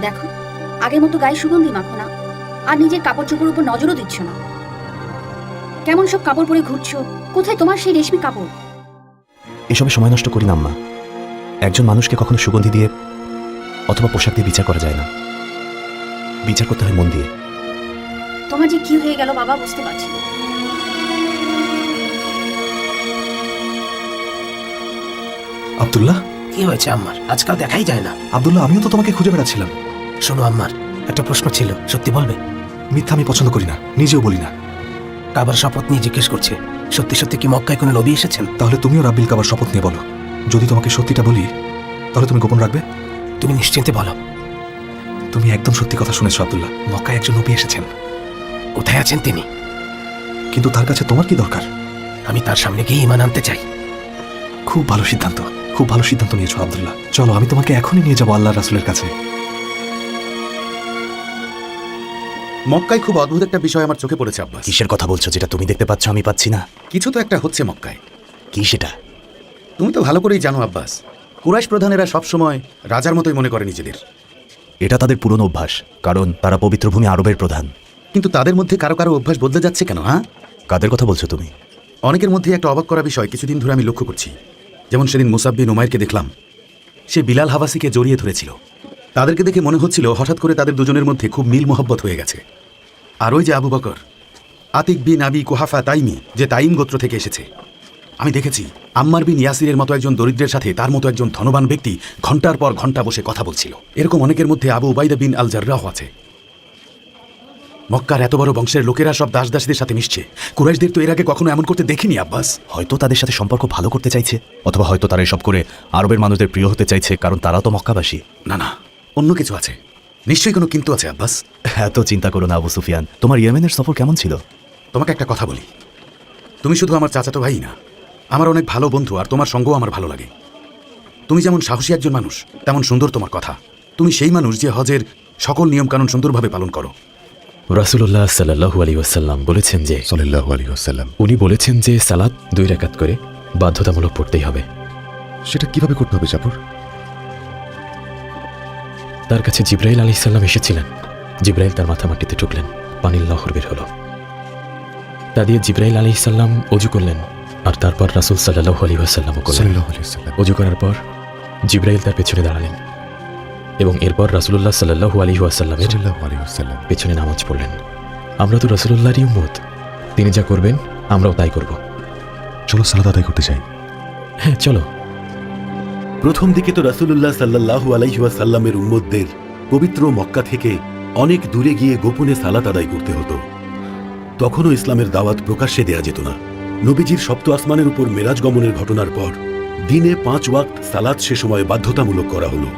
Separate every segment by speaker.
Speaker 1: দেখো, আগের মতো গায়ে সুগন্ধি মাখো না, আর নিজের কাপড় চোপড়ের উপর নজরও দিচ্ছ না। কেমন সব কাপড় পরে ঘুরছো? কোথায় তোমার সেই রেশমি কাপড়?
Speaker 2: এসবে সময় নষ্ট করি না আম্মা। একজন মানুষকে কখনো সুগন্ধি দিয়ে অথবা পোশাক দিয়ে বিচার করা যায় না, বিচার করতে হয় মন দিয়ে।
Speaker 1: তোমার যে কি হয়ে গেল বাবা, বুঝতে পারছি না।
Speaker 3: আব্দুল্লাহ,
Speaker 4: কি হয়েছে আম্মার? আজকাল দেখাই যায় না।
Speaker 3: আব্দুল্লাহ, আমিও তো তোমাকে খুঁজে বেড়াচ্ছিলাম।
Speaker 4: শোনো আম্মার, একটা প্রশ্ন ছিল, সত্যি বলবে?
Speaker 3: মিথ্যা আমি পছন্দ করি না, নিজেও বলি না।
Speaker 4: কাবার শপথ নিয়ে জিজ্ঞেস করছে, সত্যি সত্যি কি মক্কায় কোনো নবী এসেছেন?
Speaker 3: তাহলে তুমিও রাব্বিল কাবার শপথ নিয়ে বলো। যদি তোমাকে সত্যিটা বলি তাহলে তুমি গোপন রাখবে?
Speaker 4: তুমি নিশ্চিন্তে বলো।
Speaker 3: তুমি একদম সত্যি কথা শুনেছো আব্দুল্লাহ, মক্কায় একজন নবী এসেছেন।
Speaker 4: কোথায় আছেন তিনি?
Speaker 3: কিন্তু তার কাছে তোমার কি দরকার?
Speaker 4: আমি তার সামনে গিয়ে ঈমান আনতে চাই।
Speaker 3: খুব ভালো সিদ্ধান্ত, খুব ভালো সিদ্ধান্ত নিয়েছো আব্দুল্লাহ। চলো, আমি তোমাকে এখনই নিয়ে যাবো আল্লাহর রাসূলের কাছে।
Speaker 5: মক্কায় খুব অদ্ভুত একটা বিষয় আমার চোখে পড়েছে আব্বাস।
Speaker 2: কিসের কথা বলছো যেটা তুমি দেখতে পাচ্ছ আমি পাচ্ছি না?
Speaker 5: কিছু তো একটা হচ্ছে মক্কায়।
Speaker 2: কি সেটা?
Speaker 5: তুমি তো ভালো করেই জানো আব্বাস, কুরাইশ প্রধানেরা সবসময় রাজার মতোই মনে করে নিজেদের।
Speaker 2: এটা তাদের পুরনো অভ্যাস, কারণ তারা পবিত্র ভূমি আরবের প্রধান।
Speaker 5: কিন্তু তাদের মধ্যে কারো কারো অভ্যাস বদলে যাচ্ছে কেন? হ্যাঁ,
Speaker 2: কাদের কথা বলছো তুমি?
Speaker 5: অনেকের মধ্যে একটা অবাক করা বিষয় কিছুদিন ধরে আমি লক্ষ্য করছি। যেমন সেদিন মুসাব বিন উমাইরকে দেখলাম, সে বিলাল হাবাসিকে জড়িয়ে ধরেছিল। তাদেরকে দেখে মনে হচ্ছিল হঠাৎ করে তাদের দুজনের মধ্যে খুব মিল মোহব্বত হয়ে গেছে। আর ওই যে আবু বকর, আতিক বিন আবি কুহাফা তাইমি, যে তাইম গোত্র থেকে এসেছে, আমি দেখেছি আম্মার বিন ইয়াসিরের মতো একজন দরিদ্রের সাথে তার মতো একজন ধনবান ব্যক্তি ঘন্টার পর ঘন্টা বসে কথা বলছিল। এরকম অনেকের মধ্যে আবু উবাইদা বিন আল জাররাহ আছে। মক্কার এত বড় বংশের লোকেরা সব দাসদাসীদের সাথে মিশছে। কুরাইশদের তো এর আগে কখনো এমন করতে দেখিনি আব্বাস।
Speaker 2: হয়তো তাদের সাথে সম্পর্ক ভালো করতে চাইছে, অথবা হয়তো তারা এসব করে আরবের মানুষদের প্রিয় হতে চাইছে, কারণ তারা তো মক্কাবাসী।
Speaker 5: না না, অন্য কিছু আছে, নিশ্চয়ই কোনো কিন্তু আছে আব্বাস।
Speaker 2: এত চিন্তা করো না আবু সুফিয়ান। তোমার ইয়েমেনের সফর কেমন ছিল?
Speaker 5: তোমাকে একটা কথা বলি, তুমি শুধু আমার চাচাতো ভাই না, আমার অনেক ভালো বন্ধু, আর তোমার সঙ্গও আমার ভালো লাগে। তুমি যেমন সাহসী একজন মানুষ, তেমন সুন্দর তোমার কথা। তুমি সেই মানুষ যে হজের সকল নিয়মকানুন সুন্দরভাবে পালন করো।
Speaker 6: রাসূলুল্লাহ সাল্লাল্লাহু আলাইহি ওয়াসাল্লাম বলেছেন যে উনি বলেছেন যে সালাত 2 রাকাত করে বাধ্যতামূলক পড়তেই হবে।
Speaker 7: সেটা কিভাবে করতে হবে জাফর?
Speaker 6: তার কাছে জিবরাইল আলাইহিস সালাম এসেছিলেন। জিবরাইল তার মাথা মাটিতে ঠুকলেন, পানির লহর বের হলো। তা দিয়ে জিবরাইল আলাইহিস সালাম ওযু করলেন, আর তারপর রাসূল সাল্লাল্লাহু আলাইহি ওয়াসাল্লামও করলেন। ওযু করার পর জিবরাইল তার পেছনে দাঁড়ালেন এবং এরপর রাসূলুল্লাহ সাল্লাল্লাহু আলাইহি ওয়াসাল্লামের পেছনে নামাজ পড়লেন। আমরা তো রাসূলুল্লাহরই উম্মত, তিনি যা করবেন আমরাও তাই করব।
Speaker 7: চলো সালাত আদায় করতে চাই।
Speaker 6: হ্যাঁ চলো।
Speaker 8: প্রথম দিকে তো রাসূলুল্লাহ সাল্লাল্লাহু আলাইহি ওয়াসাল্লামের উম্মতদের পবিত্র মক্কা থেকে অনেক দূরে গিয়ে গোপনে সালাত আদায় করতে হতো। তখনও ইসলামের দাওয়াত প্রকাশ্যে দেয়া যেত না। নবীজির সপ্ত আসমানের উপর মেরাজ গমনের ঘটনার পর দিনে 5 ওয়াক্ত সালাত সে সময় বাধ্যতামূলক করা হলো।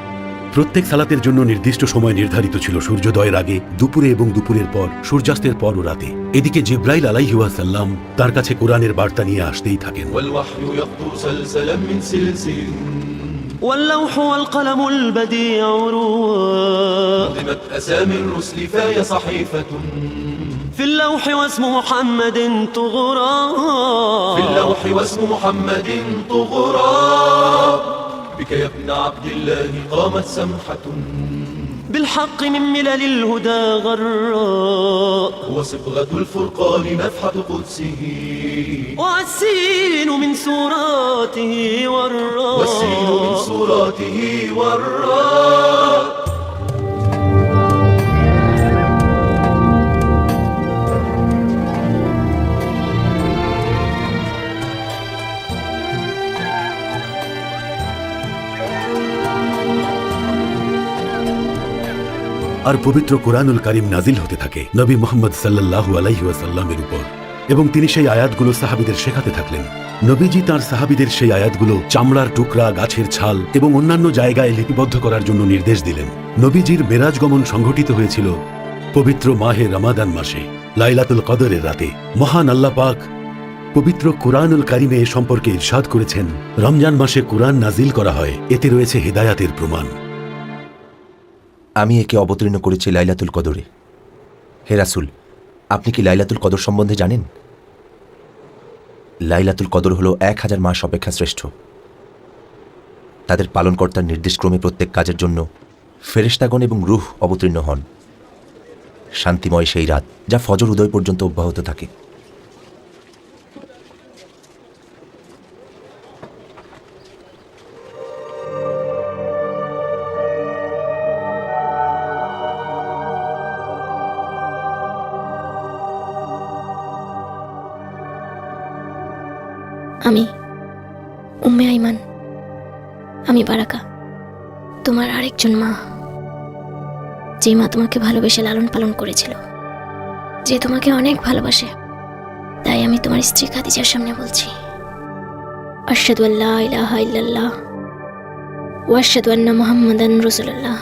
Speaker 8: প্রত্যেক সালাতের জন্য নির্দিষ্ট সময় নির্ধারিত ছিল, সূর্যোদয়ের আগে, দুপুরে এবং দুপুরের পর, সূর্যাস্তের পর ও রাতে। এদিকে জিবরাইল আলাইহি ওয়াসাল্লাম তার কাছে কোরআনের বার্তা নিয়ে আসতেই থাকেন।
Speaker 9: واللوح والقلم البديع نظمت أسامي الرسل فهي صحيفة في اللوح واسم محمد طغرا في اللوح واسم محمد طغرا بك يا ابن عبد الله قامت سمحة بالحق من ملل الهدى غراء وصبغة الفرقان نفحة قدسه والسين من سوراته والراء والسين من سوراته والراء
Speaker 8: আর পবিত্র কোরআনুল কারীম নাজিল হতে থাকে নবী মুহাম্মদ সাল্লাল্লাহু আলাইহি ওয়াসাল্লামের উপর, এবং তিনি সেই আয়াতগুলো সাহাবীদের শেখাতে থাকলেন। নবীজি তার সাহাবীদের সেই আয়াতগুলো চামড়ার টুকরা, গাছের ছাল এবং অন্যান্য জায়গায় লিপিবদ্ধ করার জন্য নির্দেশ দিলেন। নবীজির মেরাজ গমন সংঘটিত হয়েছিল পবিত্র মাহে রমাদান মাসে, লাইলাতুল কদরের রাতে। মহান আল্লাহ পাক পবিত্র কোরআনুল কারীমে এ সম্পর্কে ইরশাদ করেছেন, রমজান মাসে কোরআন নাজিল করা হয়, এতে রয়েছে হিদায়াতের প্রমাণ।
Speaker 10: আমি একে অবতীর্ণ করেছি লাইলাতুল কদরে। হে রাসূল, আপনি কি লাইলাতুল কদর সম্বন্ধে জানেন? লাইলাতুল কদর হল 1000 মাস অপেক্ষা শ্রেষ্ঠ। তাদের পালনকর্তার নির্দেশক্রমে প্রত্যেক কাজের জন্য ফেরেশতাগণ এবং রূহ অবতীর্ণ হন। শান্তিময় সেই রাত যা ফজর উদয় পর্যন্ত অব্যাহত থাকে।
Speaker 11: আমি উম্মে আইমান, আমি বারাকা, তোমার আরেকজন মা, যে মা তোমাকে ভালোবেসে লালন পালন করেছিল, যে তোমাকে অনেক ভালোবাসে। তাই আমি তোমার স্ত্রী খাদিজার সামনে বলছি, আশহাদু আল্লা ইলাহা ইল্লাল্লাহ ওয়া আশহাদু আন্না মুহাম্মাদান রাসূলুল্লাহ।